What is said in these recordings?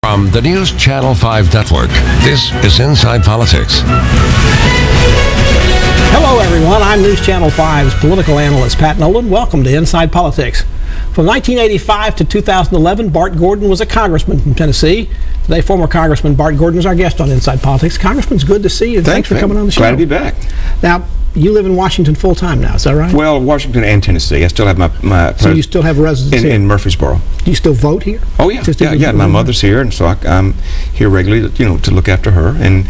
From the News Channel 5 Network, this is Inside Politics. Hello, everyone. I'm News Channel 5's political analyst, Pat Nolan. Welcome to Inside Politics. From 1985 to 2011, Bart Gordon was a congressman from Tennessee. Today, former Congressman Bart Gordon is our guest on Inside Politics. Congressman, it's good to see you. Thanks for coming on the show. Glad to be back. Now, you live in Washington full-time now, is that right? Well, Washington and Tennessee. I still have my so you still have residence in Murfreesboro. Do you still vote here? Oh, yeah. Yeah. My mother's here, and so I'm here regularly, to look after her. And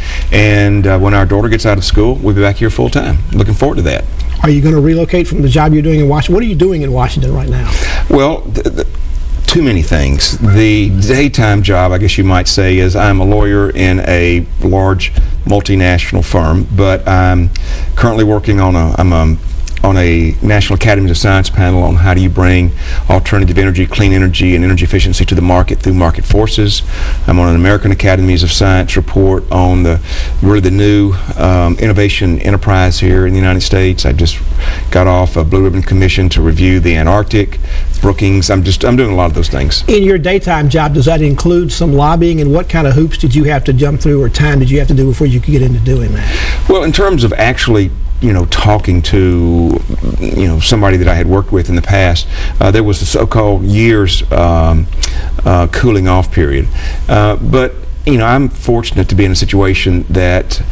when our daughter gets out of school, we'll be back here full-time. Looking forward to that. Are you going to relocate from the job you're doing in Washington? What are you doing in Washington right now? Well, too many things. The daytime job, I guess you might say, is I'm a lawyer in a large multinational firm, but I'm currently working on a National Academies of Science panel on how do you bring alternative energy, clean energy, and energy efficiency to the market through market forces. I'm on an American Academies of Science report on the new innovation enterprise here in the United States. I just got off a Blue Ribbon Commission to review the Antarctic, Brookings. I'm doing a lot of those things. In your daytime job, does that include some lobbying, and what kind of hoops did you have to jump through or time did you have to do before you could get into doing that? Well, in terms of actually talking to, somebody that I had worked with in the past, there was the so-called years cooling off period. But, I'm fortunate to be in a situation that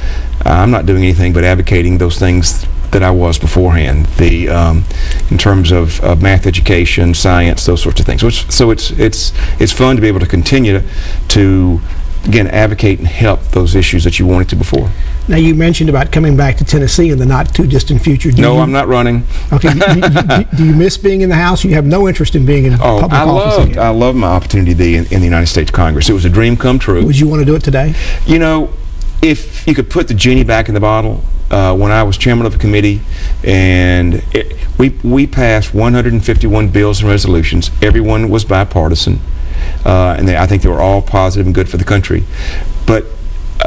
I'm not doing anything but advocating those things that I was beforehand, in terms of math education, science, those sorts of things. So it's fun to be able to continue to again, advocate and help those issues that you wanted to before. Now, you mentioned about coming back to Tennessee in the not-too-distant future. I'm not running. Okay. Do you miss being in the House? You have no interest in being in public office again? I love my opportunity to be in the United States Congress. It was a dream come true. Would you want to do it today? If you could put the genie back in the bottle, when I was chairman of a committee, and we passed 151 bills and resolutions. Everyone was bipartisan. And I think they were all positive and good for the country.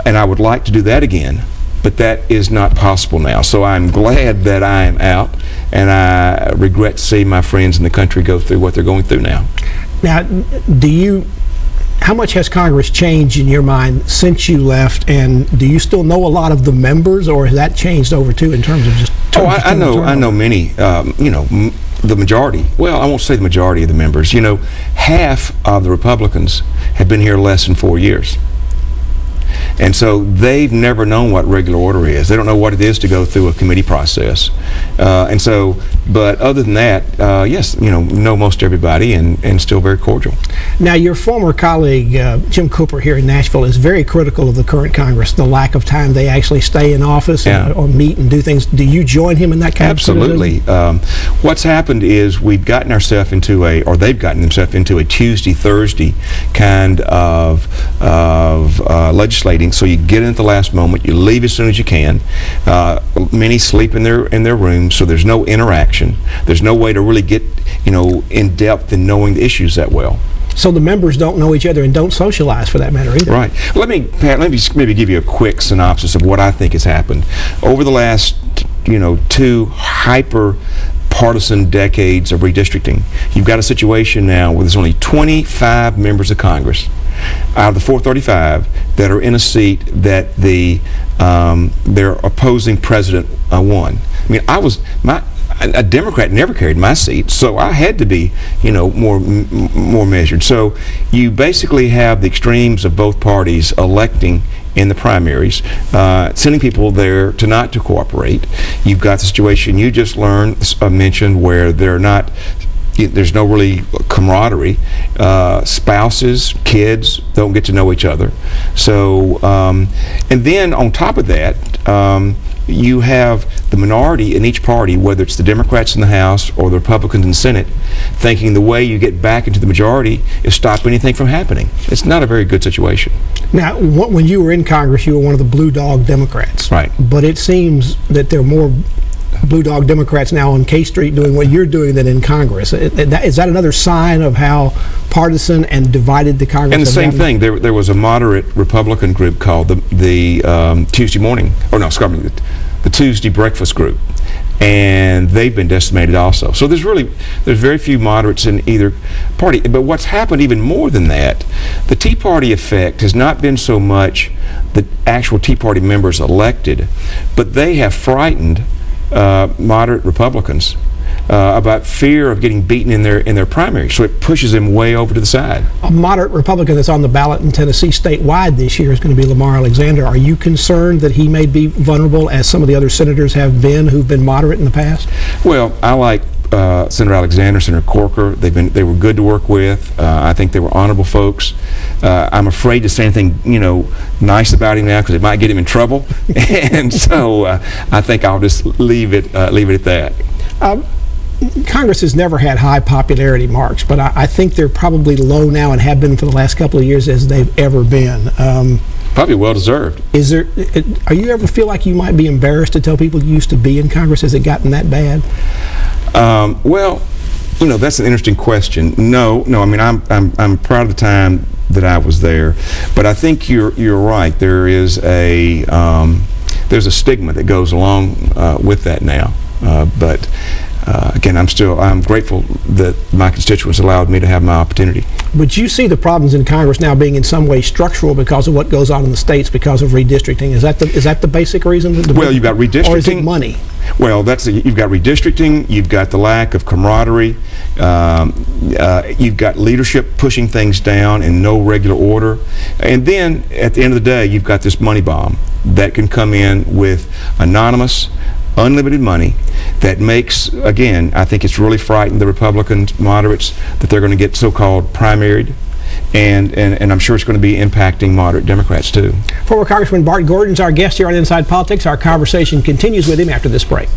And I would like to do that again, but that is not possible now. So I'm glad that I am out, and I regret to see my friends in the country go through what they're going through now. Now, how much has Congress changed in your mind since you left, and do you still know a lot of the members, or has that changed over too in terms of just? I know many. The majority, well, I won't say the majority of the members, half of the Republicans have been here less than 4 years. And so they've never known what regular order is. They don't know what it is to go through a committee process. But other than that, yes, know most everybody and still very cordial. Now, your former colleague, Jim Cooper here in Nashville, is very critical of the current Congress, the lack of time they actually stay in office or meet and do things. Do you join him in that kind of criticism? Absolutely. What's happened is they've gotten themselves into a Tuesday, Thursday kind of legislating. So you get in at the last moment, you leave as soon as you can. Many sleep in their rooms, so there's no interaction. There's no way to really get in depth in knowing the issues that well. So the members don't know each other and don't socialize, for that matter, either. Right. Pat, let me maybe give you a quick synopsis of what I think has happened over the last two hyper-partisan decades of redistricting. You've got a situation now where there's only 25 members of Congress out of the 435 that are in a seat that their opposing president won. I mean, a Democrat never carried my seat, so I had to be, more measured. So you basically have the extremes of both parties electing in the primaries, sending people there not to cooperate. You've got the situation you just mentioned where there's no really camaraderie. Spouses, kids don't get to know each other. So, and then on top of that, you have the minority in each party, whether it's the Democrats in the House or the Republicans in the Senate, thinking the way you get back into the majority is stop anything from happening. It's not a very good situation. Now, when you were in Congress, you were one of the blue dog Democrats. Right. But it seems that there are more blue dog Democrats now on K Street doing what you're doing than in Congress. Is that another sign of how partisan and divided the Congress is? And the same thing, there was a moderate Republican group called the Tuesday morning, the Tuesday breakfast group. and they've been decimated also. So there's very few moderates in either party. But what's happened even more than that, the Tea Party effect has not been so much the actual Tea Party members elected, but they have frightened moderate Republicans about fear of getting beaten in their primary, so it pushes them way over to the side. A moderate Republican that's on the ballot in Tennessee statewide this year is going to be Lamar Alexander. Are you concerned that he may be vulnerable, as some of the other senators have been who've been moderate in the past? Well, I like Senator Alexander, Senator Corker. They were good to work with. I think they were honorable folks. I'm afraid to say anything nice about him now because it might get him in trouble, and so I think I'll just leave it at that. Congress has never had high popularity marks, but I think they're probably low now and have been for the last couple of years as they've ever been. Probably well deserved. Are you ever feel like you might be embarrassed to tell people you used to be in Congress? Has it gotten that bad? Well, that's an interesting question. No. I mean, I'm proud of the time that I was there, but I think you're right. There's a stigma that goes along with that now. But again, I'm grateful that my constituents allowed me to have my opportunity. But you see the problems in Congress now being in some way structural because of what goes on in the states because of redistricting. Is that the basic reason? Well, you've got redistricting. Or is it money? Well, you've got redistricting. You've got the lack of camaraderie. You've got leadership pushing things down in no regular order. And then at the end of the day, you've got this money bomb that can come in with anonymous, unlimited money that makes, again, I think it's really frightened the Republicans, moderates, that they're going to get so-called primaried, and I'm sure it's going to be impacting moderate Democrats too. Former Congressman Bart Gordon's our guest here on Inside Politics. Our conversation continues with him after this break.